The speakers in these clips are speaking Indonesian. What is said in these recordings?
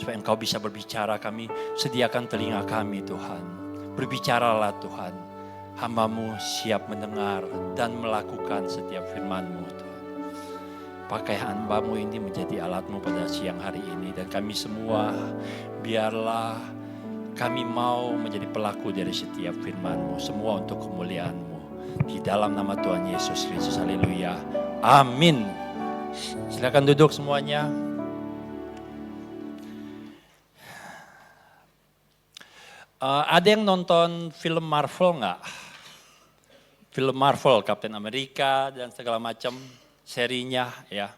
Supaya Engkau bisa berbicara, kami sediakan telinga kami Tuhan. Berbicaralah Tuhan. Hamba-Mu siap mendengar dan melakukan setiap firman-Mu Tuhan. Pakai hamba-Mu ini menjadi alat-Mu pada siang hari ini. Dan kami semua biarlah kami mau menjadi pelaku dari setiap firman-Mu. Semua untuk kemuliaan-Mu. Di dalam nama Tuhan Yesus Kristus. Haleluya. Amin. Silakan duduk semuanya. Ada yang nonton film Marvel nggak? Film Marvel, Captain America dan segala macam serinya ya.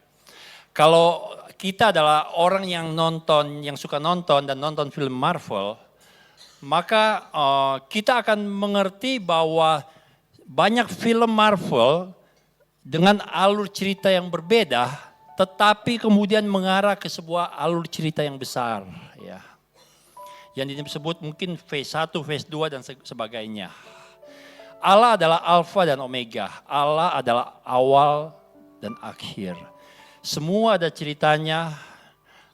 Kalau kita adalah orang yang nonton, yang suka nonton dan nonton film Marvel, maka kita akan mengerti bahwa banyak film Marvel dengan alur cerita yang berbeda, tetapi kemudian mengarah ke sebuah alur cerita yang besar ya. Yang disebut mungkin phase 1, phase 2 dan sebagainya. Allah adalah Alfa dan Omega. Allah adalah awal dan akhir. Semua ada ceritanya.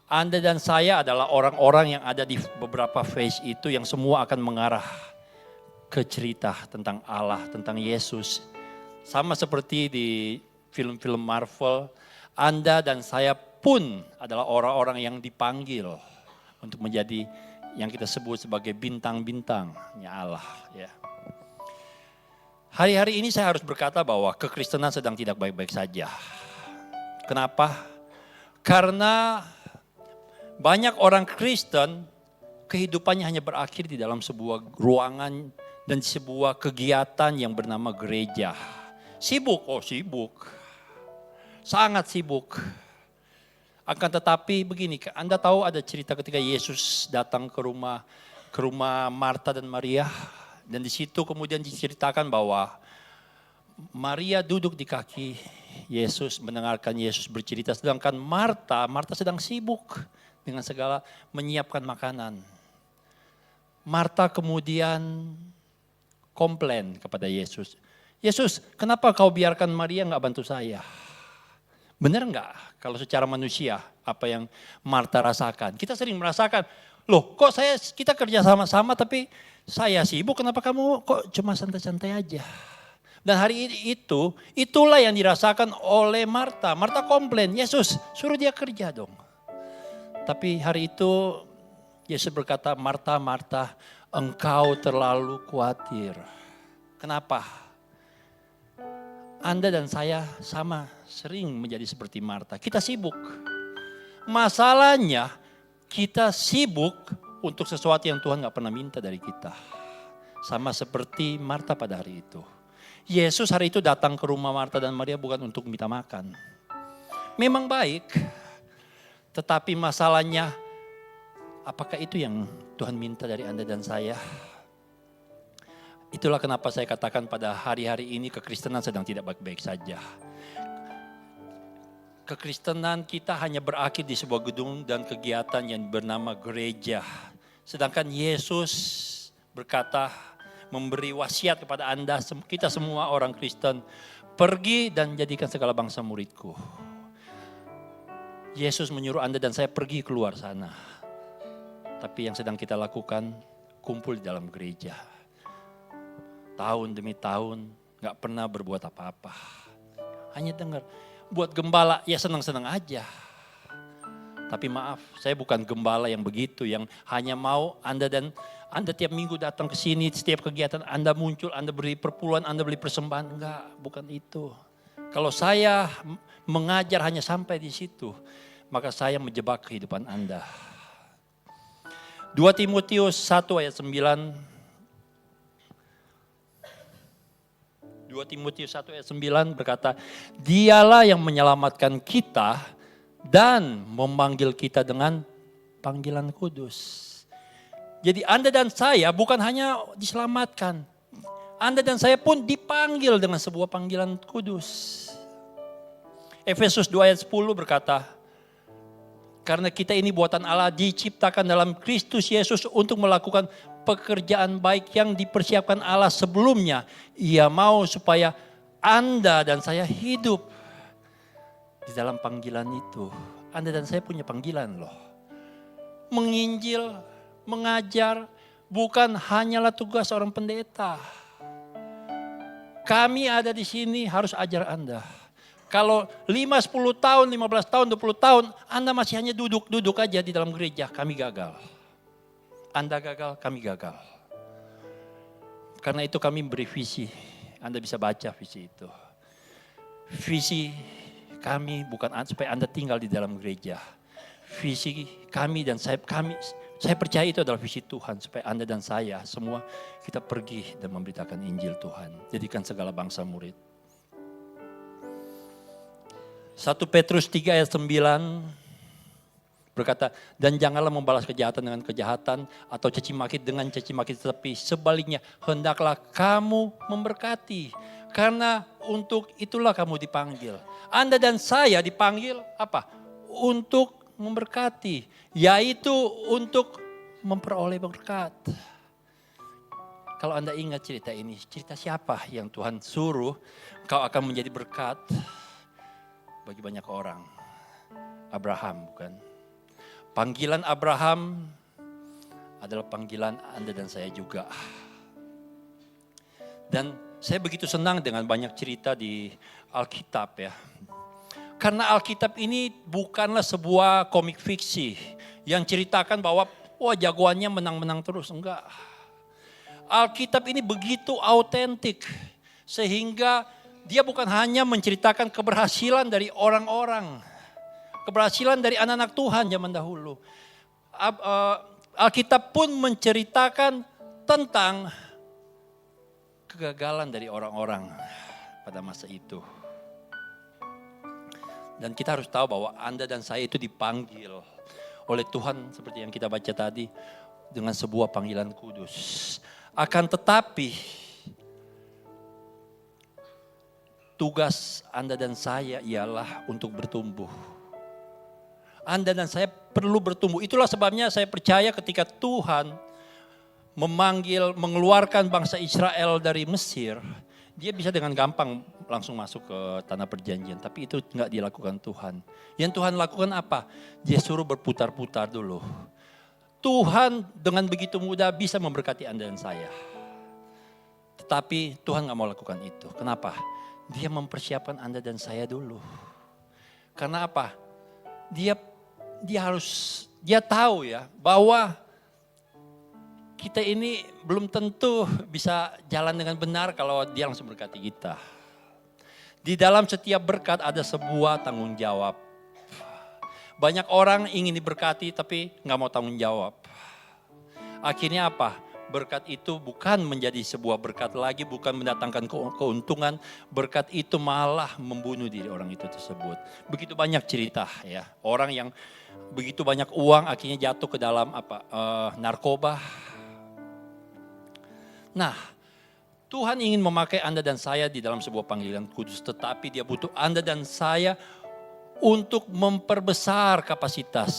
Anda dan saya adalah orang-orang yang ada di beberapa phase itu yang semua akan mengarah ke cerita tentang Allah, tentang Yesus. Sama seperti di film-film Marvel, Anda dan saya pun adalah orang-orang yang dipanggil untuk menjadi yang kita sebut sebagai bintang-bintangnya Allah. Ya. Hari-hari ini saya harus berkata bahwa kekristenan sedang tidak baik-baik saja. Kenapa? Karena banyak orang Kristen kehidupannya hanya berakhir di dalam sebuah ruangan dan sebuah kegiatan yang bernama gereja. Sibuk, sibuk. Sangat sibuk. Akan tetapi begini, Anda tahu ada cerita ketika Yesus datang ke rumah Marta dan Maria. Dan di situ kemudian diceritakan bahwa Maria duduk di kaki Yesus, mendengarkan Yesus bercerita. Sedangkan Marta sedang sibuk dengan segala menyiapkan makanan. Marta kemudian komplain kepada Yesus. Yesus, kenapa kau biarkan Maria gak bantu saya? Benar enggak kalau secara manusia apa yang Marta rasakan? Kita sering merasakan, loh kok kita kerja sama-sama tapi saya sibuk, kenapa kamu kok cuma santai-santai aja? Dan hari itu, itulah yang dirasakan oleh Marta. Marta komplain, Yesus suruh dia kerja dong. Tapi hari itu Yesus berkata, Marta, Marta, engkau terlalu khawatir. Kenapa? Anda dan saya sama sering menjadi seperti Marta. Kita sibuk. Masalahnya kita sibuk untuk sesuatu yang Tuhan gak pernah minta dari kita. Sama seperti Marta pada hari itu. Yesus hari itu datang ke rumah Marta dan Maria bukan untuk minta makan. Memang baik. Tetapi masalahnya apakah itu yang Tuhan minta dari Anda dan saya? Itulah kenapa saya katakan pada hari-hari ini kekristenan sedang tidak baik-baik saja. Kekristenan kita hanya berakhir di sebuah gedung dan kegiatan yang bernama gereja. Sedangkan Yesus berkata, memberi wasiat kepada Anda, kita semua orang Kristen, pergi dan jadikan segala bangsa muridku. Yesus menyuruh Anda dan saya pergi keluar sana. Tapi yang sedang kita lakukan, kumpul di dalam gereja. Tahun demi tahun gak pernah berbuat apa-apa. Hanya dengar, buat gembala ya senang-senang aja. Tapi maaf, saya bukan gembala yang begitu, yang hanya mau Anda tiap minggu datang ke sini, setiap kegiatan Anda muncul, Anda beri perpuluhan, Anda beri persembahan. Enggak, bukan itu. Kalau saya mengajar hanya sampai di situ, maka saya menjebak kehidupan Anda. 2 Timotius 1 ayat 9. 2 Timotius 1 ayat 9 berkata, dialah yang menyelamatkan kita dan memanggil kita dengan panggilan kudus. Jadi Anda dan saya bukan hanya diselamatkan. Anda dan saya pun dipanggil dengan sebuah panggilan kudus. Efesus 2 ayat 10 berkata, karena kita ini buatan Allah diciptakan dalam Kristus Yesus untuk melakukan pekerjaan baik yang dipersiapkan Allah sebelumnya. Ia mau supaya Anda dan saya hidup di dalam panggilan itu. Anda dan saya punya panggilan loh. menginjil, mengajar, bukan hanyalah tugas seorang pendeta. Kami ada di sini harus ajar Anda. Kalau 5, 10 tahun, 15 tahun, 20 tahun, Anda masih hanya duduk aja di dalam gereja, kami gagal. Anda gagal, kami gagal. Karena itu kami beri visi. Anda bisa baca visi itu. Visi kami bukan supaya Anda tinggal di dalam gereja. Visi kami dan saya percaya itu adalah visi Tuhan. Supaya Anda dan saya semua kita pergi dan memberitakan Injil Tuhan. Jadikan segala bangsa murid. 1 Petrus 3 ayat 9 berkata, dan janganlah membalas kejahatan dengan kejahatan atau caci maki dengan caci maki, tetapi sebaliknya hendaklah kamu memberkati. Karena untuk itulah kamu dipanggil. Anda dan saya dipanggil apa? Untuk memberkati, yaitu untuk memperoleh berkat. Kalau Anda ingat cerita ini, cerita siapa yang Tuhan suruh kau akan menjadi berkat bagi banyak orang? Abraham, bukan? Panggilan Abraham adalah panggilan Anda dan saya juga. Dan saya begitu senang dengan banyak cerita di Alkitab ya. Karena Alkitab ini bukanlah sebuah komik fiksi yang ceritakan bahwa wah jagoannya menang-menang terus. Enggak. Alkitab ini begitu autentik sehingga dia bukan hanya menceritakan keberhasilan dari orang-orang, keberhasilan dari anak-anak Tuhan zaman dahulu. Alkitab pun menceritakan tentang kegagalan dari orang-orang pada masa itu. Dan kita harus tahu bahwa Anda dan saya itu dipanggil oleh Tuhan seperti yang kita baca tadi dengan sebuah panggilan kudus. Akan tetapi tugas Anda dan saya ialah untuk bertumbuh. Anda dan saya perlu bertumbuh. Itulah sebabnya saya percaya ketika Tuhan mengeluarkan bangsa Israel dari Mesir, dia bisa dengan gampang langsung masuk ke tanah perjanjian. Tapi itu enggak dilakukan Tuhan. Yang Tuhan lakukan apa? Dia suruh berputar-putar dulu. Tuhan dengan begitu mudah bisa memberkati Anda dan saya. Tetapi Tuhan enggak mau lakukan itu. Kenapa? Dia mempersiapkan Anda dan saya dulu. Karena apa? Dia tahu ya bahwa kita ini belum tentu bisa jalan dengan benar kalau dia langsung berkati kita. Di dalam setiap berkat ada sebuah tanggung jawab. Banyak orang ingin diberkati tapi nggak mau tanggung jawab. Akhirnya apa? Berkat itu bukan menjadi sebuah berkat lagi, bukan mendatangkan keuntungan. Berkat itu malah membunuh diri orang itu tersebut. Begitu banyak cerita ya. Orang yang begitu banyak uang akhirnya jatuh ke dalam narkoba. Nah, Tuhan ingin memakai Anda dan saya di dalam sebuah panggilan kudus. Tetapi dia butuh Anda dan saya untuk memperbesar kapasitas.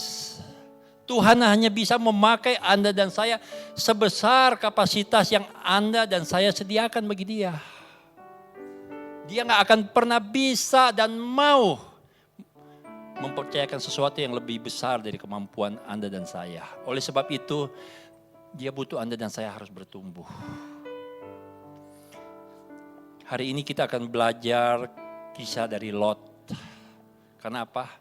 Tuhan hanya bisa memakai Anda dan saya sebesar kapasitas yang Anda dan saya sediakan bagi dia. Dia gak akan pernah bisa dan mau mempercayakan sesuatu yang lebih besar dari kemampuan Anda dan saya. Oleh sebab itu, dia butuh Anda dan saya harus bertumbuh. Hari ini kita akan belajar kisah dari Lot. Karena apa?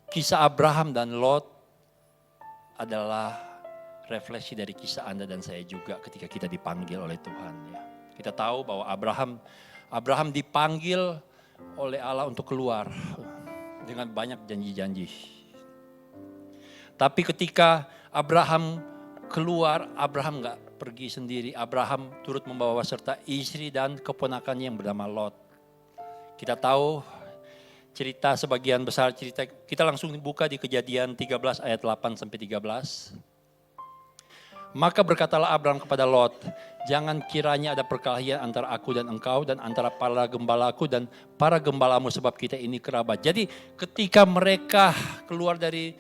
Kisah Abraham dan Lot adalah refleksi dari kisah Anda dan saya juga ketika kita dipanggil oleh Tuhan. Ya. Kita tahu bahwa Abraham dipanggil oleh Allah untuk keluar dengan banyak janji-janji. Tapi ketika Abraham keluar, Abraham gak pergi sendiri. Abraham turut membawa serta istri dan keponakannya yang bernama Lot. Kita tahu cerita sebagian besar cerita, kita langsung buka di Kejadian 13 ayat 8 sampai 13. Maka berkatalah Abraham kepada Lot, jangan kiranya ada perkelahian antara aku dan engkau dan antara para gembalaku dan para gembalamu sebab kita ini kerabat. Jadi ketika mereka keluar dari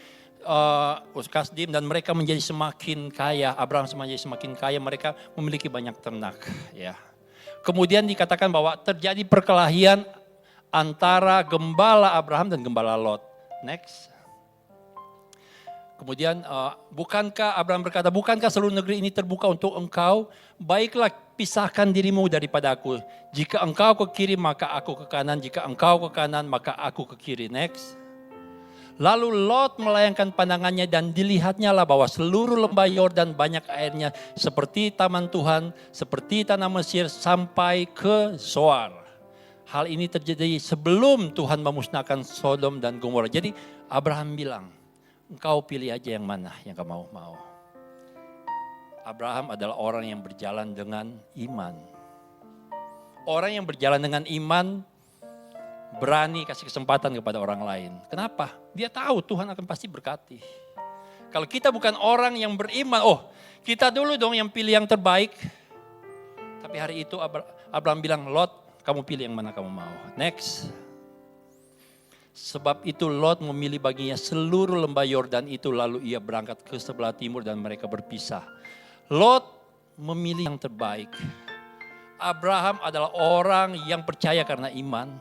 Kasdim dan mereka menjadi semakin kaya, Abraham menjadi semakin kaya, mereka memiliki banyak ternak. Ya. Kemudian dikatakan bahwa terjadi perkelahian antara gembala Abraham dan gembala Lot. Next. Kemudian Abraham berkata, bukankah seluruh negeri ini terbuka untuk engkau? Baiklah, pisahkan dirimu daripada aku. Jika engkau ke kiri, maka aku ke kanan. Jika engkau ke kanan, maka aku ke kiri. Next. Lalu Lot melayangkan pandangannya dan dilihatnya lah bahwa seluruh lembah Yordan banyak airnya seperti taman Tuhan, seperti tanah Mesir sampai ke Zoar. Hal ini terjadi sebelum Tuhan memusnahkan Sodom dan Gomora. Jadi Abraham bilang, engkau pilih aja yang mana yang kamu mau. Abraham adalah orang yang berjalan dengan iman. Orang yang berjalan dengan iman berani kasih kesempatan kepada orang lain. Kenapa? Dia tahu Tuhan akan pasti berkati. Kalau kita bukan orang yang beriman, kita dulu dong yang pilih yang terbaik. Tapi hari itu Abraham bilang, Lot, kamu pilih yang mana kamu mau. Next. Sebab itu Lot memilih baginya seluruh lembah Yordan itu, lalu ia berangkat ke sebelah timur dan mereka berpisah. Lot memilih yang terbaik. Abraham adalah orang yang percaya karena iman,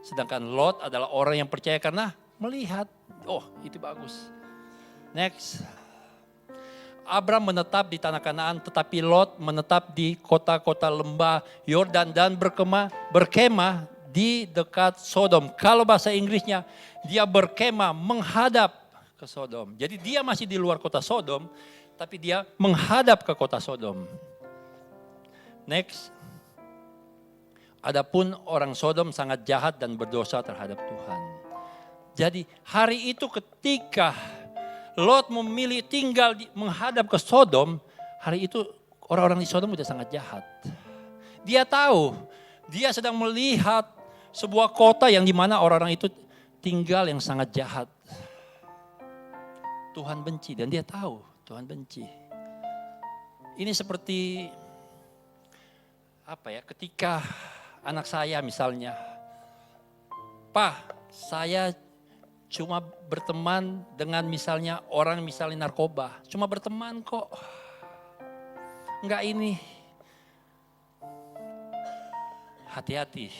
sedangkan Lot adalah orang yang percaya karena melihat. Oh, itu bagus. Next. Abraham menetap di tanah Kanaan, tetapi Lot menetap di kota-kota lembah Yordan dan berkemah di dekat Sodom. Kalau bahasa Inggrisnya, dia berkemah menghadap ke Sodom. Jadi dia masih di luar kota Sodom, tapi dia menghadap ke kota Sodom. Next. Adapun orang Sodom sangat jahat dan berdosa terhadap Tuhan. Jadi hari itu ketika Lot memilih tinggal menghadap ke Sodom, hari itu orang-orang di Sodom sudah sangat jahat. Dia tahu, dia sedang melihat sebuah kota yang dimana orang-orang itu tinggal yang sangat jahat. Tuhan benci dan dia tahu Tuhan benci. Ini seperti ketika anak saya misalnya, Pak, saya cuma berteman dengan misalnya orang misalnya narkoba. Cuma berteman kok. Enggak ini. Hati-hati.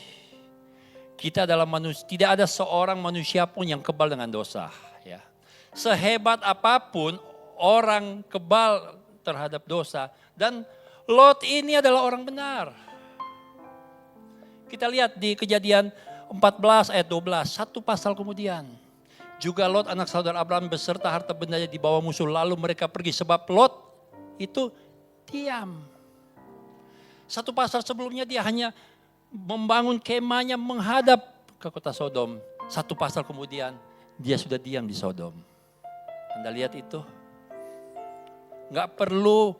Kita adalah manusia, tidak ada seorang manusia pun yang kebal dengan dosa. Ya. Sehebat apapun orang kebal terhadap dosa. Dan Lot ini adalah orang benar. Kita lihat di Kejadian 14 ayat 12, satu pasal kemudian. Juga Lot anak saudara Abraham beserta harta bendanya dibawa musuh, lalu mereka pergi sebab Lot itu diam. Satu pasal sebelumnya dia hanya membangun kemahnya menghadap ke kota Sodom. Satu pasal kemudian dia sudah diam di Sodom. Anda lihat itu? Gak perlu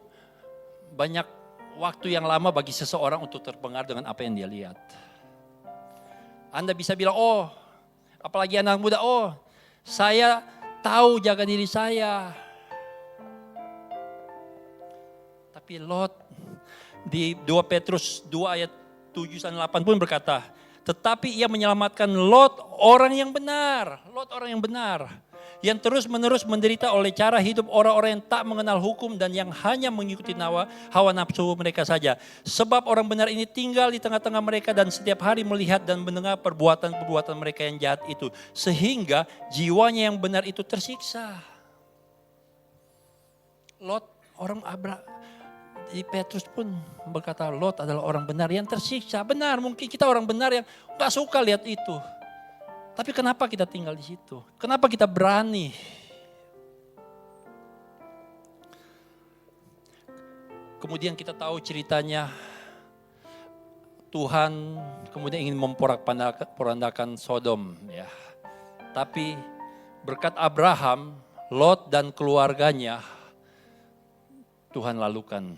banyak waktu yang lama bagi seseorang untuk terpengaruh dengan apa yang dia lihat. Anda bisa bilang, apalagi anak muda, saya tahu jaga diri saya. Tapi Lot di 2 Petrus 2 ayat 7-8 pun berkata, tetapi ia menyelamatkan Lot orang yang benar. Lot orang yang benar. Yang terus-menerus menderita oleh cara hidup orang-orang yang tak mengenal hukum dan yang hanya mengikuti hawa nafsu mereka saja. Sebab orang benar ini tinggal di tengah-tengah mereka dan setiap hari melihat dan mendengar perbuatan-perbuatan mereka yang jahat itu. Sehingga jiwanya yang benar itu tersiksa. Lot orang di Petrus pun berkata Lot adalah orang benar yang tersiksa. Benar, mungkin kita orang benar yang gak suka lihat itu. Tapi kenapa kita tinggal di situ? Kenapa kita berani? Kemudian kita tahu ceritanya Tuhan kemudian ingin memporak-porandakan Sodom. Ya. Tapi berkat Abraham, Lot dan keluarganya Tuhan lalukan.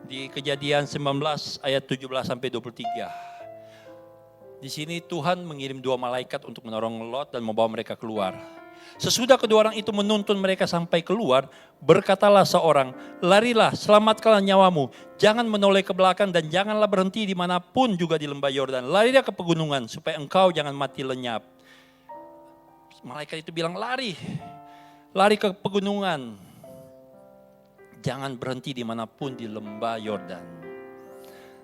Di Kejadian 19 ayat 17 sampai 23. Di sini Tuhan mengirim 2 malaikat untuk menolong Lot dan membawa mereka keluar. Sesudah kedua orang itu menuntun mereka sampai keluar, berkatalah seorang, larilah, selamatkanlah nyawamu, jangan menoleh ke belakang dan janganlah berhenti dimanapun juga di lembah Yordan. Larilah ke pegunungan supaya engkau jangan mati lenyap. Malaikat itu bilang lari ke pegunungan, jangan berhenti dimanapun di lembah Yordan.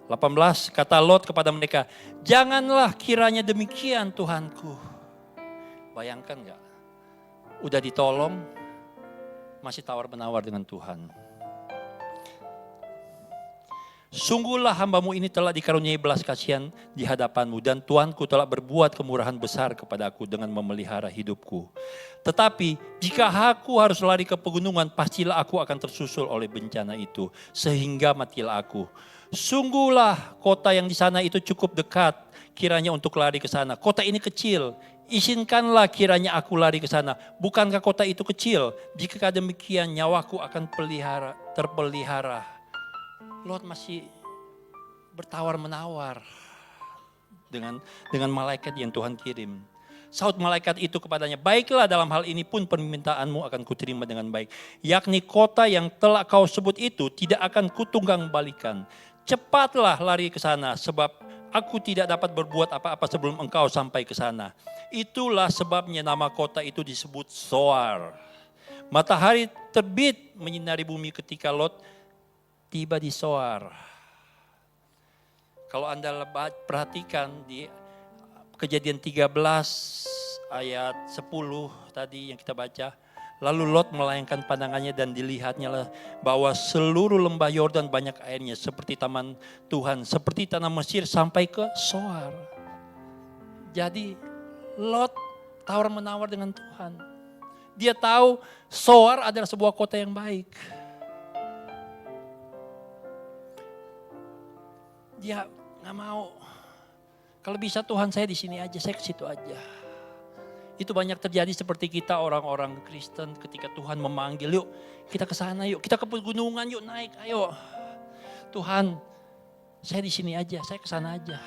18, kata Lot kepada mereka, janganlah kiranya demikian Tuhanku. Bayangkan gak? Udah ditolong, masih tawar-menawar dengan Tuhan. Sungguhlah hambamu ini telah dikaruniai belas kasihan di hadapanmu dan Tuanku telah berbuat kemurahan besar kepadaku dengan memelihara hidupku. Tetapi jika aku harus lari ke pegunungan, pastilah aku akan tersusul oleh bencana itu sehingga matilah aku. Sungguhlah kota yang di sana itu cukup dekat kiranya untuk lari ke sana. Kota ini kecil, izinkanlah kiranya aku lari ke sana. Bukankah kota itu kecil? Jika demikian nyawaku akan terpelihara. Lot masih bertawar-menawar dengan malaikat yang Tuhan kirim. Saut malaikat itu kepadanya, baiklah dalam hal ini pun permintaanmu akan kuterima dengan baik. Yakni kota yang telah kau sebut itu tidak akan kutunggang balikan. Cepatlah lari ke sana sebab aku tidak dapat berbuat apa-apa sebelum engkau sampai ke sana. Itulah sebabnya nama kota itu disebut Zoar. Matahari terbit menyinari bumi ketika Lot tiba di Zoar. Kalau Anda perhatikan di Kejadian 13 ayat 10 tadi yang kita baca. Lalu Lot melayangkan pandangannya dan dilihatnya bahwa seluruh lembah Yordan banyak airnya seperti taman Tuhan, seperti tanah Mesir sampai ke Zoar. Jadi Lot tawar-menawar dengan Tuhan. Dia tahu Zoar adalah sebuah kota yang baik. Dia nggak mau. Kalau bisa Tuhan saya di sini aja, saya ke situ aja. Itu banyak terjadi seperti kita orang-orang Kristen ketika Tuhan memanggil, yuk kita ke sana yuk, kita ke pegunungan yuk naik, ayo. Tuhan, saya di sini aja, saya ke sana aja.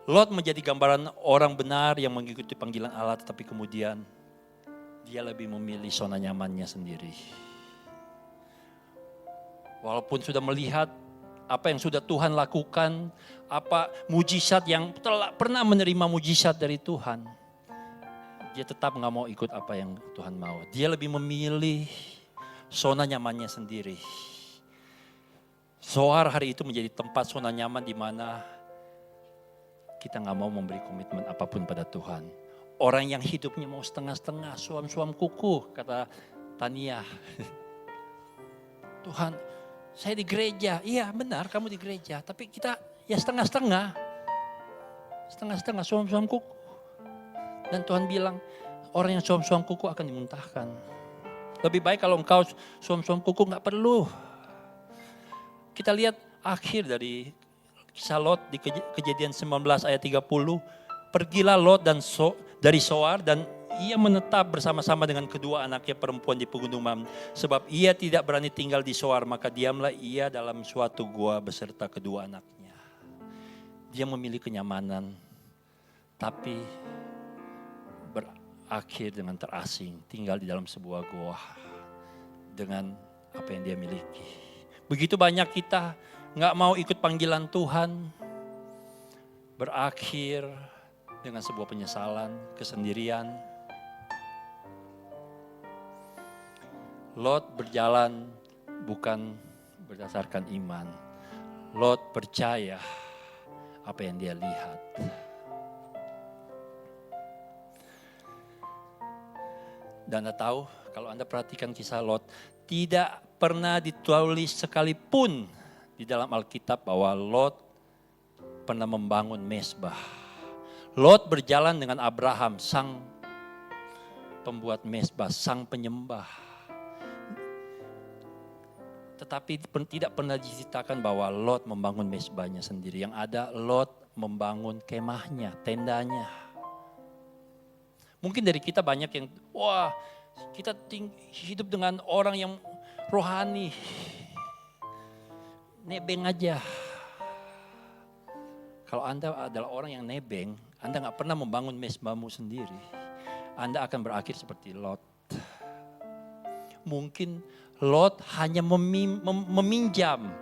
Lot menjadi gambaran orang benar yang mengikuti panggilan Allah, tetapi kemudian dia lebih memilih zona nyamannya sendiri. Walaupun sudah melihat apa yang sudah Tuhan lakukan, apa mujizat yang telah pernah menerima mujizat dari Tuhan, dia tetap nggak mau ikut apa yang Tuhan mau. Dia lebih memilih zona nyamannya sendiri. Zoar hari itu menjadi tempat zona nyaman di mana kita nggak mau memberi komitmen apapun pada Tuhan. Orang yang hidupnya mau setengah-setengah, suam-suam kuku, kata Tania. Tuhan, saya di gereja, iya benar kamu di gereja, tapi kita ya setengah-setengah, suam-suam kuku. Dan Tuhan bilang, orang yang suam-suam kuku akan dimuntahkan. Lebih baik kalau engkau suam-suam kuku, gak perlu. Kita lihat akhir dari kisah Lot di Kejadian 19 ayat 30. Pergilah Lot dari Zoar dan ia menetap bersama-sama dengan kedua anaknya perempuan di pegunungan. Sebab ia tidak berani tinggal di Zoar, maka diamlah ia dalam suatu gua beserta kedua anaknya. Dia memilih kenyamanan, tapi berakhir dengan terasing, tinggal di dalam sebuah gua dengan apa yang dia miliki. Begitu banyak kita gak mau ikut panggilan Tuhan, berakhir dengan sebuah penyesalan, kesendirian. Lot berjalan bukan berdasarkan iman. Lot percaya apa yang dia lihat. Dan Anda tahu, kalau Anda perhatikan kisah Lot, tidak pernah ditulis sekalipun di dalam Alkitab bahwa Lot pernah membangun mezbah. Lot berjalan dengan Abraham, sang pembuat mezbah, sang penyembah. Tetapi tidak pernah diceritakan bahwa Lot membangun mezbahnya sendiri. Yang ada Lot membangun kemahnya, tendanya. Mungkin dari kita banyak yang, wah kita hidup dengan orang yang rohani. Nebeng aja. Kalau Anda adalah orang yang nebeng, Anda gak pernah membangun mezbahmu sendiri. Anda akan berakhir seperti Lot. Mungkin Lot hanya meminjam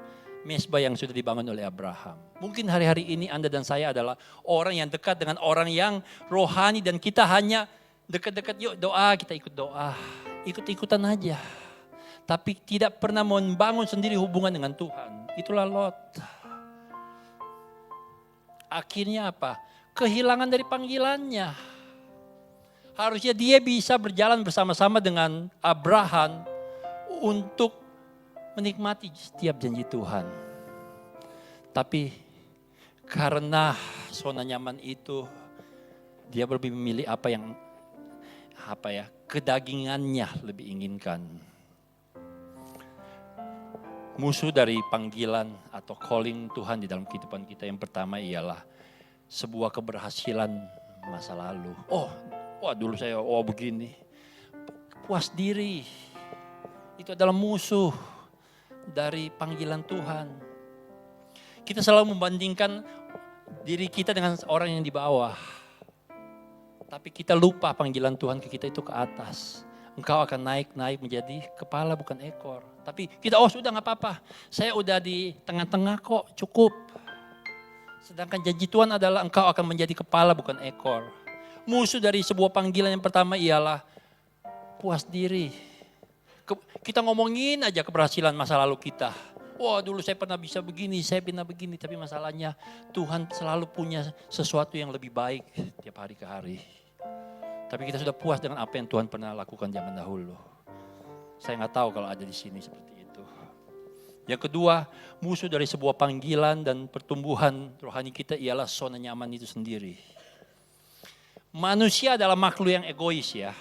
mezbah yang sudah dibangun oleh Abraham. Mungkin hari-hari ini Anda dan saya adalah orang yang dekat dengan orang yang rohani dan kita hanya dekat-dekat, yuk doa, kita ikut doa. Ikut-ikutan aja. Tapi tidak pernah membangun sendiri hubungan dengan Tuhan. Itulah Lot. Akhirnya apa? Kehilangan dari panggilannya. Harusnya dia bisa berjalan bersama-sama dengan Abraham untuk menikmati setiap janji Tuhan. Tapi karena zona nyaman itu, dia lebih memilih kedagingannya lebih inginkan. Musuh dari panggilan atau calling Tuhan di dalam kehidupan kita yang pertama ialah sebuah keberhasilan masa lalu. Dulu saya begini. Puas diri. Itu adalah musuh dari panggilan Tuhan. Kita selalu membandingkan diri kita dengan orang yang di bawah. Tapi kita lupa panggilan Tuhan ke kita itu ke atas. Engkau akan naik menjadi kepala bukan ekor. Tapi kita sudah gak apa-apa. Saya udah di tengah-tengah kok, cukup. Sedangkan janji Tuhan adalah engkau akan menjadi kepala bukan ekor. Musuh dari sebuah panggilan yang pertama ialah puas diri. Kita ngomongin aja keberhasilan masa lalu kita. Dulu saya pernah bisa begini, saya pernah begini. Tapi masalahnya Tuhan selalu punya sesuatu yang lebih baik tiap hari ke hari. Tapi kita sudah puas dengan apa yang Tuhan pernah lakukan zaman dahulu. Saya gak tahu kalau ada di sini seperti itu. Yang kedua, musuh dari sebuah panggilan dan pertumbuhan rohani kita ialah zona nyaman itu sendiri. Manusia adalah makhluk yang egois ya.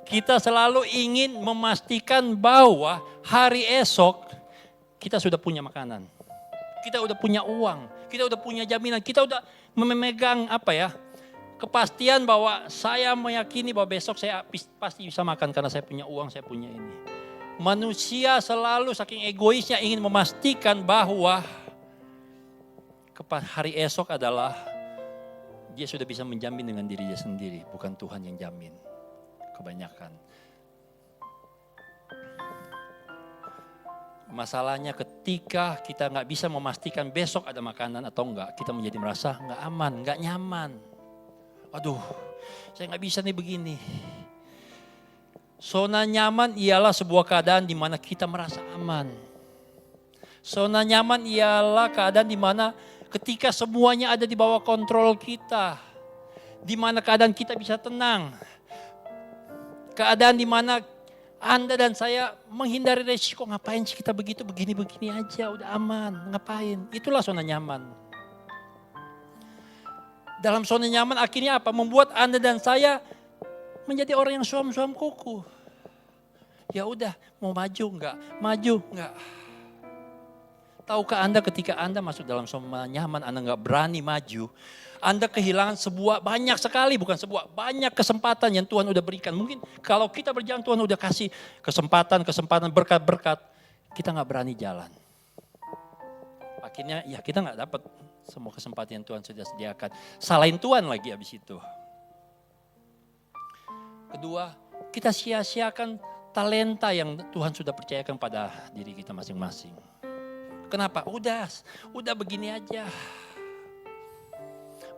Kita selalu ingin memastikan bahwa hari esok kita sudah punya makanan. Kita udah punya uang, kita udah punya jaminan, kita udah memegang kepastian bahwa saya meyakini bahwa besok saya pasti bisa makan karena saya punya uang, saya punya ini. Manusia selalu saking egoisnya ingin memastikan bahwa hari esok adalah dia sudah bisa menjamin dengan dirinya sendiri, bukan Tuhan yang jamin. Kebanyakan. Masalahnya ketika kita gak bisa memastikan besok ada makanan atau enggak, kita menjadi merasa gak aman, gak nyaman. Saya gak bisa nih begini. Zona nyaman ialah sebuah keadaan di mana kita merasa aman. Zona nyaman ialah keadaan di mana ketika semuanya ada di bawah kontrol kita. Di mana keadaan kita bisa tenang. Keadaan di mana Anda dan saya menghindari resiko. Ngapain sih kita begini-begini aja, udah aman. Ngapain? Itulah zona nyaman. Dalam zona nyaman akhirnya apa? Membuat Anda dan saya menjadi orang yang suam-suam kuku. Ya udah, mau maju enggak? Maju enggak? Tahukah Anda ketika Anda masuk dalam zona nyaman, Anda enggak berani maju, Anda kehilangan banyak kesempatan yang Tuhan udah berikan. Mungkin kalau kita berjalan, Tuhan udah kasih kesempatan, berkat-berkat, kita enggak berani jalan. Akhirnya ya kita enggak dapat semua kesempatan yang Tuhan sudah sediakan. Salahin Tuhan lagi habis itu. Kedua, kita sia-siakan talenta yang Tuhan sudah percayakan pada diri kita masing-masing. Kenapa? Udah begini aja.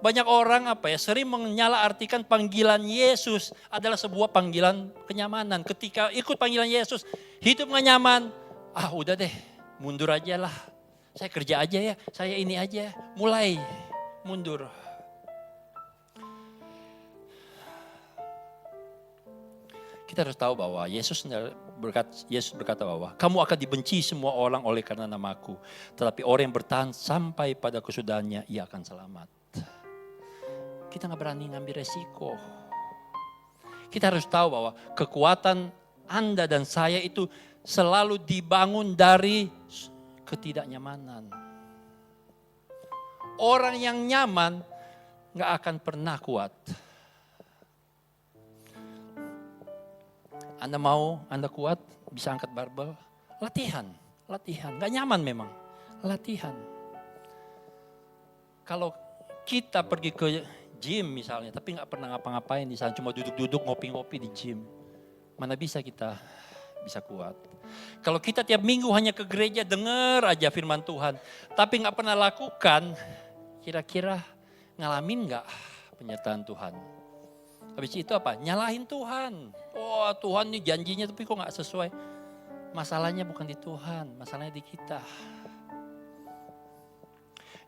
Banyak orang sering menyalahartikan panggilan Yesus adalah sebuah panggilan kenyamanan. Ketika ikut panggilan Yesus, hidup gak nyaman. Udah deh, mundur aja lah. Saya kerja aja ya, saya ini aja. Mulai mundur. Kita harus tahu bahwa Yesus berkata bahwa kamu akan dibenci semua orang oleh karena namaku. Tetapi orang yang bertahan sampai pada kesudahannya, ia akan selamat. Kita gak berani ngambil resiko. Kita harus tahu bahwa kekuatan Anda dan saya itu selalu dibangun dari ketidaknyamanan. Orang yang nyaman gak akan pernah kuat. Anda kuat, bisa angkat barbel, latihan. Gak nyaman memang, latihan. Kalau kita pergi ke gym misalnya, tapi gak pernah ngapa-ngapain di sana, cuma duduk-duduk ngopi-ngopi di gym, mana bisa kita bisa kuat. Kalau kita tiap minggu hanya ke gereja dengar aja firman Tuhan, tapi gak pernah lakukan, kira-kira ngalamin gak penyertaan Tuhan? Habis itu apa? Nyalahin Tuhan. Tuhan nih janjinya tapi kok gak sesuai. Masalahnya bukan di Tuhan, masalahnya di kita.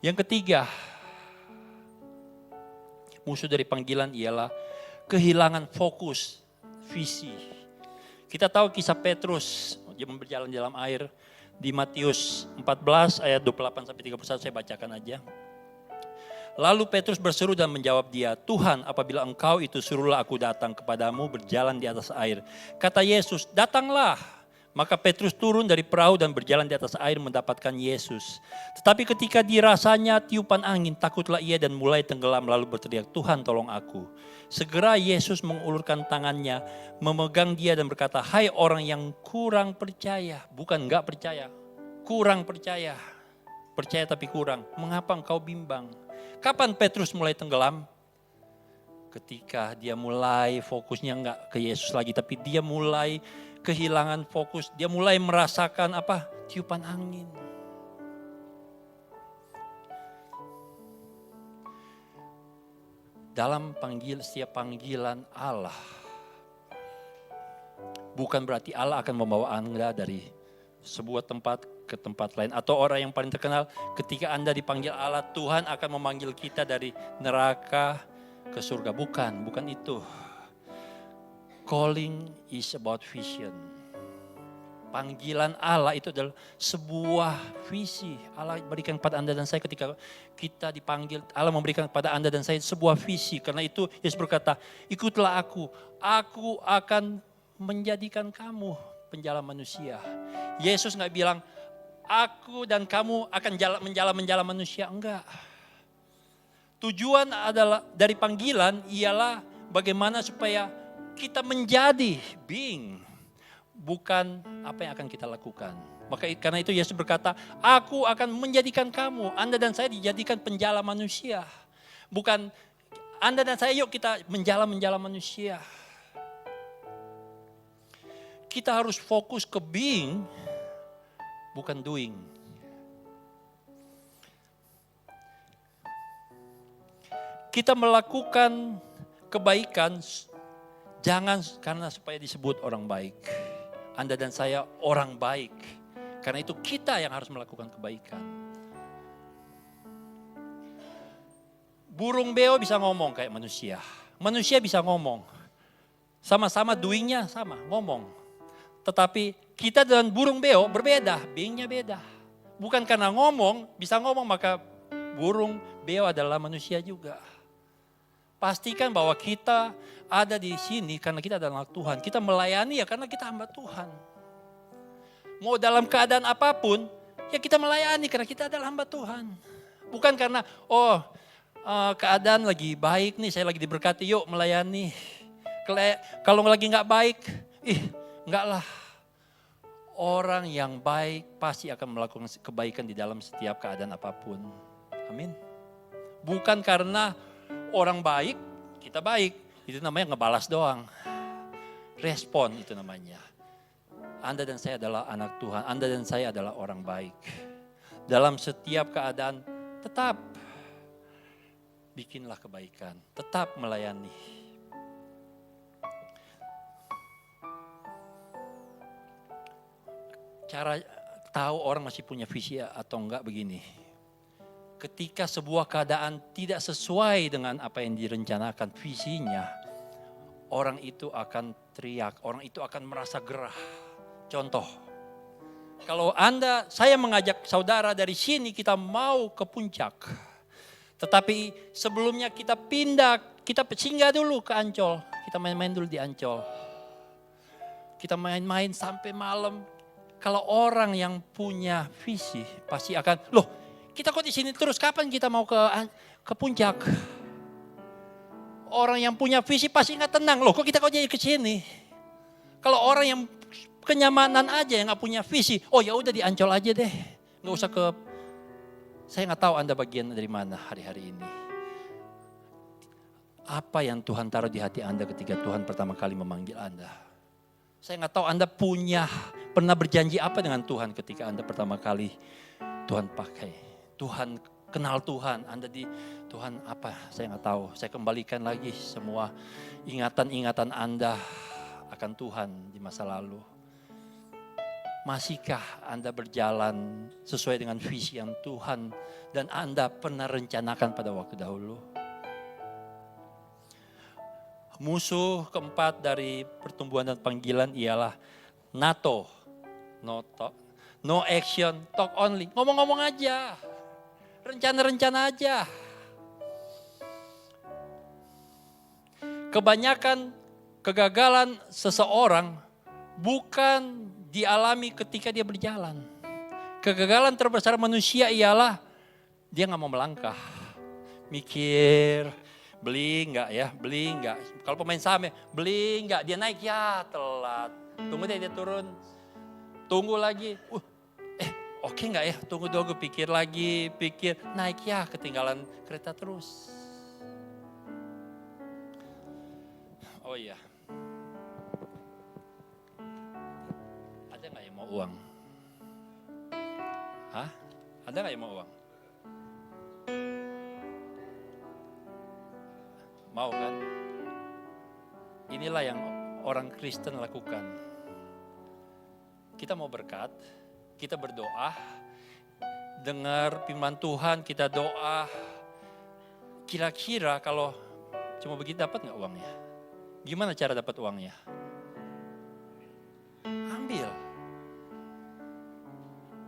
Yang ketiga, musuh dari panggilan ialah kehilangan fokus, visi. Kita tahu kisah Petrus, dia berjalan di dalam air. Di Matius 14 ayat 28 sampai 31 saya bacakan aja. Lalu Petrus berseru dan menjawab dia, Tuhan, apabila engkau itu suruhlah aku datang kepadamu berjalan di atas air. Kata Yesus, datanglah. Maka Petrus turun dari perahu dan berjalan di atas air mendapatkan Yesus. Tetapi ketika dirasanya tiupan angin, takutlah ia dan mulai tenggelam lalu berteriak, Tuhan tolong aku. Segera Yesus mengulurkan tangannya, memegang dia dan berkata, hai orang yang kurang percaya. Bukan enggak percaya, kurang percaya. Percaya tapi kurang. Mengapa engkau bimbang? Kapan Petrus mulai tenggelam? Ketika dia mulai fokusnya enggak ke Yesus lagi, tapi dia mulai kehilangan fokus, dia mulai merasakan apa? Tiupan angin. Dalam setiap panggilan Allah, bukan berarti Allah akan membawa Anda dari sebuah tempat ke tempat lain. Atau orang yang paling terkenal, ketika Anda dipanggil Allah, Tuhan akan memanggil kita dari neraka ke surga. Bukan itu. Calling is about vision. Panggilan Allah itu adalah sebuah visi. Allah berikan kepada Anda dan saya ketika kita dipanggil. Allah memberikan kepada Anda dan saya sebuah visi. Karena itu Yesus berkata, ikutlah aku. Aku akan menjadikan kamu penjala manusia. Yesus gak bilang, aku dan kamu akan menjala manusia. Enggak. Tujuan adalah dari panggilan ialah bagaimana supaya kita menjadi being, bukan apa yang akan kita lakukan. Maka karena itu Yesus berkata, aku akan menjadikan kamu, Anda dan saya dijadikan penjala manusia. Bukan Anda dan saya yuk kita menjala manusia. Kita harus fokus ke being, bukan doing. Kita melakukan kebaikan jangan karena supaya disebut orang baik. Anda dan saya orang baik. Karena itu kita yang harus melakukan kebaikan. Burung beo bisa ngomong kayak manusia. Manusia bisa ngomong. Sama-sama doingnya sama, ngomong. Tetapi kita dan burung beo berbeda, beingnya beda. Bukan karena bisa ngomong maka burung beo adalah manusia juga. Pastikan bahwa kita ada di sini karena kita adalah anak Tuhan. Kita melayani ya karena kita hamba Tuhan. Mau dalam keadaan apapun, ya kita melayani karena kita adalah hamba Tuhan. Bukan karena, keadaan lagi baik nih, saya lagi diberkati, yuk melayani. Kalau lagi gak baik, enggak lah. Orang yang baik pasti akan melakukan kebaikan di dalam setiap keadaan apapun. Amin. Bukan karena orang baik, kita baik. Itu namanya ngebalas doang. Respon itu namanya. Anda dan saya adalah anak Tuhan. Anda dan saya adalah orang baik. Dalam setiap keadaan tetap bikinlah kebaikan. Tetap melayani. Cara tahu orang masih punya visi atau enggak begini. Ketika sebuah keadaan tidak sesuai dengan apa yang direncanakan visinya, orang itu akan teriak, orang itu akan merasa gerah. Contoh, kalau saya mengajak saudara dari sini kita mau ke puncak. Tetapi sebelumnya kita singgah dulu ke Ancol. Kita main-main dulu di Ancol. Kita main-main sampai malam. Kalau orang yang punya visi pasti akan, kita kok di sini terus, kapan kita mau ke puncak? Orang yang punya visi pasti nggak tenang. Kok kita jadi ke sini? Kalau orang yang kenyamanan aja yang nggak punya visi, ya udah di Ancol aja deh, nggak usah saya nggak tahu Anda bagian dari mana hari-hari ini. Apa yang Tuhan taruh di hati Anda ketika Tuhan pertama kali memanggil Anda? Saya nggak tahu Anda pernah berjanji apa dengan Tuhan ketika Anda pertama kali Tuhan pakai. Tuhan, kenal Tuhan, Anda Tuhan apa, saya nggak tahu. Saya kembalikan lagi semua ingatan-ingatan Anda akan Tuhan di masa lalu. Masihkah Anda berjalan sesuai dengan visi yang Tuhan dan Anda pernah rencanakan pada waktu dahulu? Musuh keempat dari pertumbuhan dan panggilan ialah NATO. No talk, no action, talk only. Ngomong-ngomong aja. Rencana-rencana aja. Kebanyakan kegagalan seseorang bukan dialami ketika dia berjalan. Kegagalan terbesar manusia ialah dia gak mau melangkah. Mikir, beli enggak ya, beli enggak. Kalau pemain saham ya, beli enggak, dia naik ya telat. Tunggu deh dia turun, tunggu lagi. Oke enggak ya, tunggu dulu pikir lagi, pikir. Naik ya, ketinggalan kereta terus. Oh iya. Ada enggak yang mau uang? Hah? Ada enggak yang mau uang? Mau kan? Inilah yang orang Kristen lakukan. Kita mau berkat, kita berdoa, dengar firman Tuhan, kita doa. Kira-kira kalau cuma begitu dapat nggak uangnya? Gimana cara dapat uangnya? Ambil.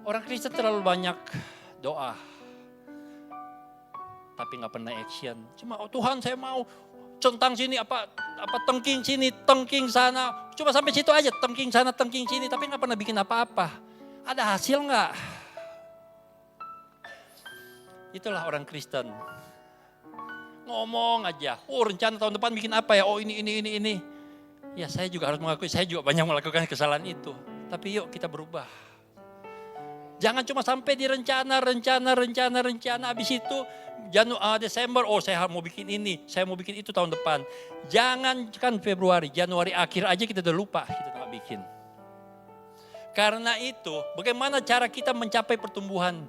Orang Kristen terlalu banyak doa, tapi nggak pernah action. Cuma Tuhan saya mau centang sini apa tengking sini, tengking sana. Cuma sampai situ aja, tengking sana, tengking sini. Tapi nggak pernah bikin apa-apa. Ada hasil nggak? Itulah orang Kristen. Ngomong aja. Rencana tahun depan bikin apa ya? Ini. Ya saya juga harus mengakui, saya juga banyak melakukan kesalahan itu. Tapi yuk kita berubah. Jangan cuma sampai di rencana. Habis itu Desember, saya mau bikin ini, saya mau bikin itu tahun depan. Jangan kan Februari, Januari akhir aja kita udah lupa, kita nggak bikin. Karena itu, bagaimana cara kita mencapai pertumbuhan?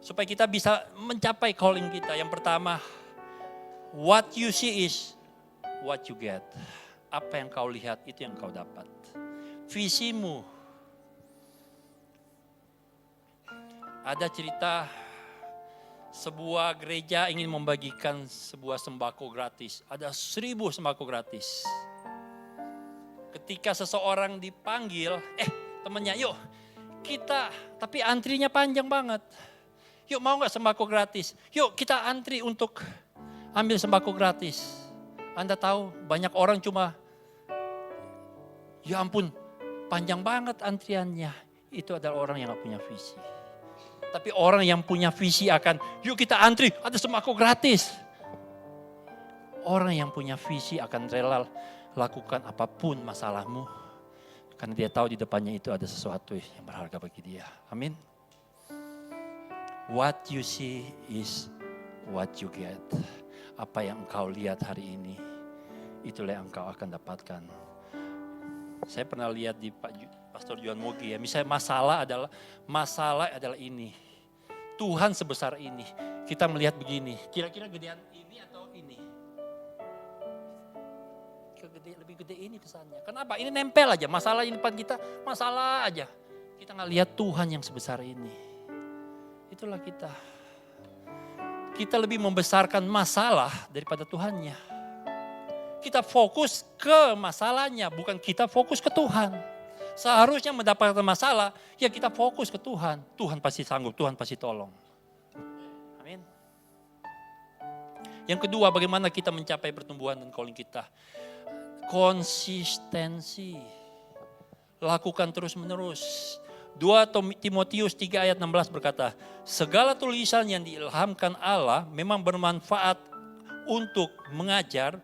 Supaya kita bisa mencapai calling kita. Yang pertama, what you see is what you get. Apa yang kau lihat, itu yang kau dapat. Visimu. Ada cerita sebuah gereja ingin membagikan sebuah sembako gratis. Ada 1000 sembako gratis. Ketika seseorang dipanggil, temannya yuk kita, tapi antrinya panjang banget. Yuk mau gak sembako gratis? Yuk kita antri untuk ambil sembako gratis. Anda tahu banyak orang cuma, ya ampun panjang banget antriannya. Itu adalah orang yang gak punya visi. Tapi orang yang punya visi akan, yuk kita antri, ada sembako gratis. Orang yang punya visi akan rela lakukan apapun masalahmu. Karena dia tahu di depannya itu ada sesuatu yang berharga bagi dia. Amin. What you see is what you get. Apa yang engkau lihat hari ini, itulah yang engkau akan dapatkan. Saya pernah lihat di Pastor Johan Mogi ya, misalnya masalah adalah ini. Tuhan sebesar ini. Kita melihat begini, kira-kira gedean ini atau ini? Lebih gede ini kesannya. Kenapa? Ini nempel aja, masalah di depan kita, masalah aja. Kita gak lihat Tuhan yang sebesar ini. Itulah kita. Kita lebih membesarkan masalah daripada Tuhannya. Kita fokus ke masalahnya, bukan kita fokus ke Tuhan. Seharusnya mendapatkan masalah, ya kita fokus ke Tuhan. Tuhan pasti sanggup, Tuhan pasti tolong. Amin. Yang kedua, bagaimana kita mencapai pertumbuhan dan calling kita? Konsistensi. Lakukan terus menerus. 2 Timotius 3 ayat 16 berkata, segala tulisan yang diilhamkan Allah memang bermanfaat untuk mengajar,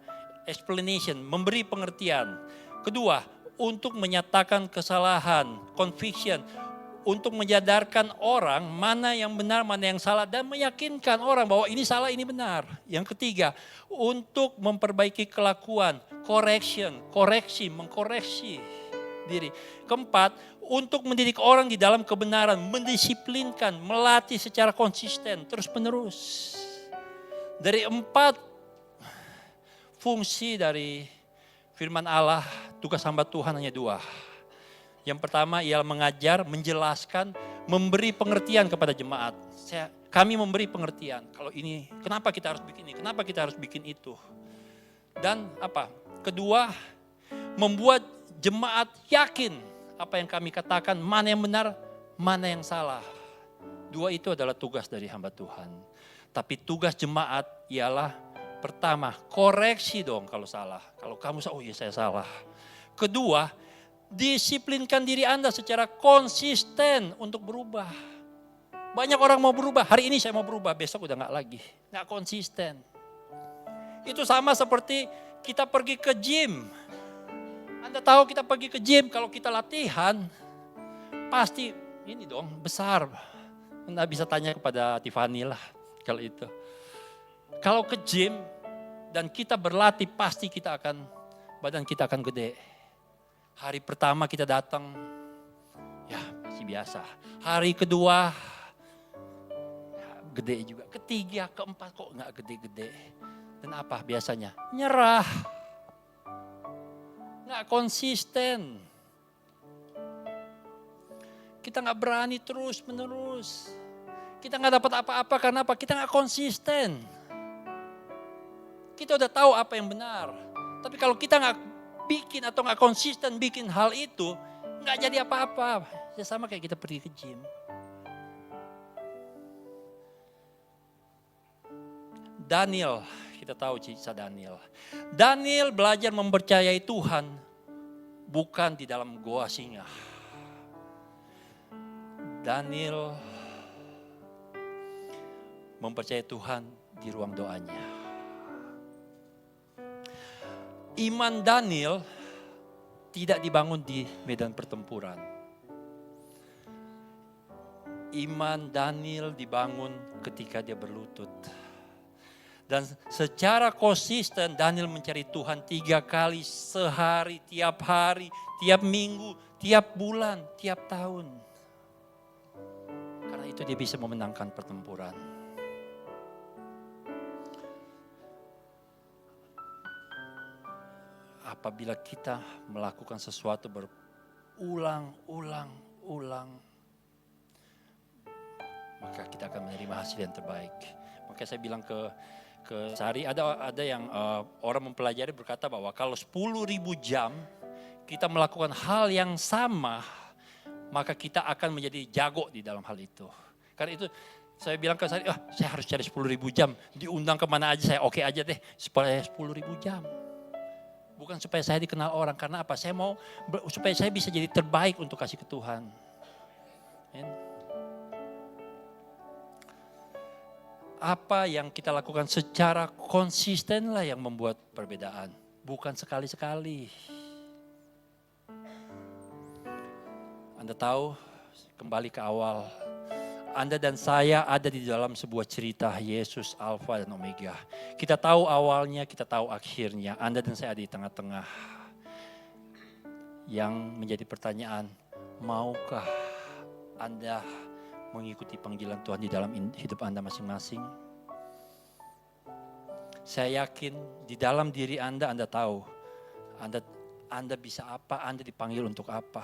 explanation, memberi pengertian. Kedua, untuk menyatakan kesalahan, conviction, untuk menyadarkan orang mana yang benar, mana yang salah, dan meyakinkan orang bahwa ini salah, ini benar. Yang ketiga, untuk memperbaiki kelakuan, correction, koreksi, mengkoreksi diri. Keempat, untuk mendidik orang di dalam kebenaran, mendisiplinkan, melatih secara konsisten, terus menerus. Dari 4 fungsi dari firman Allah, tugas hamba Tuhan hanya 2. Yang pertama ialah mengajar, menjelaskan, memberi pengertian kepada jemaat. Kami memberi pengertian. Kalau ini, kenapa kita harus bikin ini? Kenapa kita harus bikin itu? Dan apa? Kedua, membuat jemaat yakin apa yang kami katakan, mana yang benar, mana yang salah. Dua itu adalah tugas dari hamba Tuhan. Tapi tugas jemaat ialah pertama, koreksi dong kalau salah. Kalau kamu salah, oh iya saya salah. Kedua, disiplinkan diri Anda secara konsisten untuk berubah. Banyak orang mau berubah, hari ini saya mau berubah, besok udah gak lagi. Gak konsisten. Itu sama seperti kita pergi ke gym. Anda tahu kita pergi ke gym, kalau kita latihan, pasti ini dong besar. Anda bisa tanya kepada Tiffany lah kalau itu. Kalau ke gym dan kita berlatih, pasti badan kita akan gede. Hari pertama kita datang, ya masih biasa. Hari kedua, ya, gede juga. Ketiga, keempat kok nggak gede-gede. Dan apa biasanya? Nyerah. Nggak konsisten. Kita nggak berani terus menerus. Kita nggak dapat apa-apa karena apa? Kita nggak konsisten. Kita udah tahu apa yang benar. Tapi kalau kita nggak bikin atau nggak konsisten bikin hal itu, nggak jadi apa-apa. Ya sama kayak kita pergi ke gym. Daniel, kita tahu kisah Daniel. Daniel belajar mempercayai Tuhan bukan di dalam goa singa. Daniel mempercayai Tuhan di ruang doanya. Iman Daniel tidak dibangun di medan pertempuran. Iman Daniel dibangun ketika dia berlutut. Dan secara konsisten Daniel mencari Tuhan 3 kali sehari, tiap minggu, tiap bulan, tiap tahun. Karena itu dia bisa memenangkan pertempuran. Apabila kita melakukan sesuatu berulang-ulang, maka kita akan menerima hasil yang terbaik. Maka saya bilang ke Sari, ada yang orang mempelajari berkata bahwa kalau 10.000 jam kita melakukan hal yang sama, maka kita akan menjadi jago di dalam hal itu. Karena itu saya bilang ke Sari, saya harus cari 10.000 jam, diundang kemana aja saya oke aja deh, supaya 10.000 jam. Bukan supaya saya dikenal orang, karena apa? Saya mau supaya saya bisa jadi terbaik untuk kasih ke Tuhan. Apa yang kita lakukan secara konsisten lah yang membuat perbedaan. Bukan sekali-sekali. Anda tahu, kembali ke awal. Anda dan saya ada di dalam sebuah cerita Yesus Alfa dan Omega. Kita tahu awalnya, kita tahu akhirnya. Anda dan saya ada di tengah-tengah. Yang menjadi pertanyaan, maukah Anda mengikuti panggilan Tuhan di dalam hidup Anda masing-masing? Saya yakin di dalam diri Anda tahu. Anda bisa apa, Anda dipanggil untuk apa.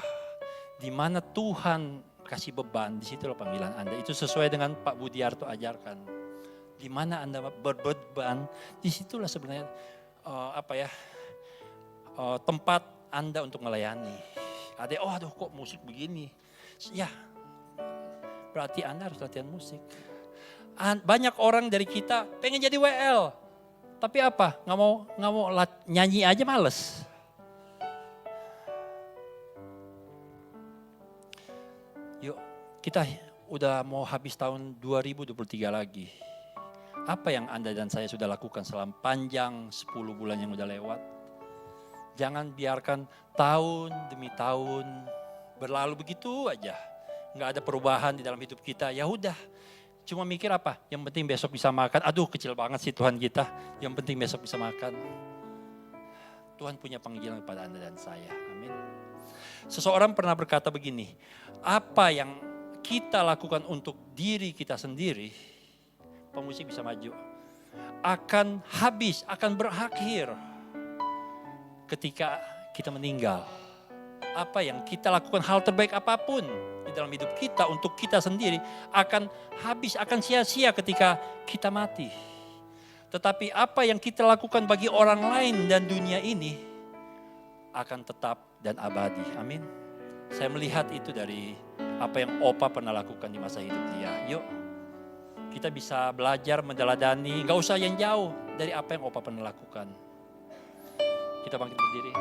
Di mana Tuhan kasih beban, di situlah panggilan Anda. Itu sesuai dengan Pak Budiarto ajarkan. Di mana Anda berbeban, di situlah sebenarnya tempat Anda untuk melayani. Aduh kok musik begini. Ya, berarti Anda harus latihan musik. Banyak orang dari kita pengen jadi WL. Tapi apa? Nggak mau nyanyi aja males. Yuk, kita udah mau habis tahun 2023 lagi. Apa yang Anda dan saya sudah lakukan selama panjang 10 bulan yang udah lewat? Jangan biarkan tahun demi tahun berlalu begitu aja. Nggak ada perubahan di dalam hidup kita. Ya udah, cuma mikir apa? Yang penting besok bisa makan. Aduh, kecil banget sih Tuhan kita. Yang penting besok bisa makan. Tuhan punya panggilan kepada Anda dan saya. Amin. Seseorang pernah berkata begini, apa yang kita lakukan untuk diri kita sendiri, pemusik bisa maju, akan habis, akan berakhir ketika kita meninggal. Apa yang kita lakukan, hal terbaik apapun di dalam hidup kita untuk kita sendiri akan habis, akan sia-sia ketika kita mati. Tetapi apa yang kita lakukan bagi orang lain dan dunia ini akan tetap dan abadi. Amin. Saya melihat itu dari apa yang Opa pernah lakukan di masa hidup dia. Yuk, kita bisa belajar meneladani, gak usah yang jauh dari apa yang Opa pernah lakukan. Kita bangkit berdiri.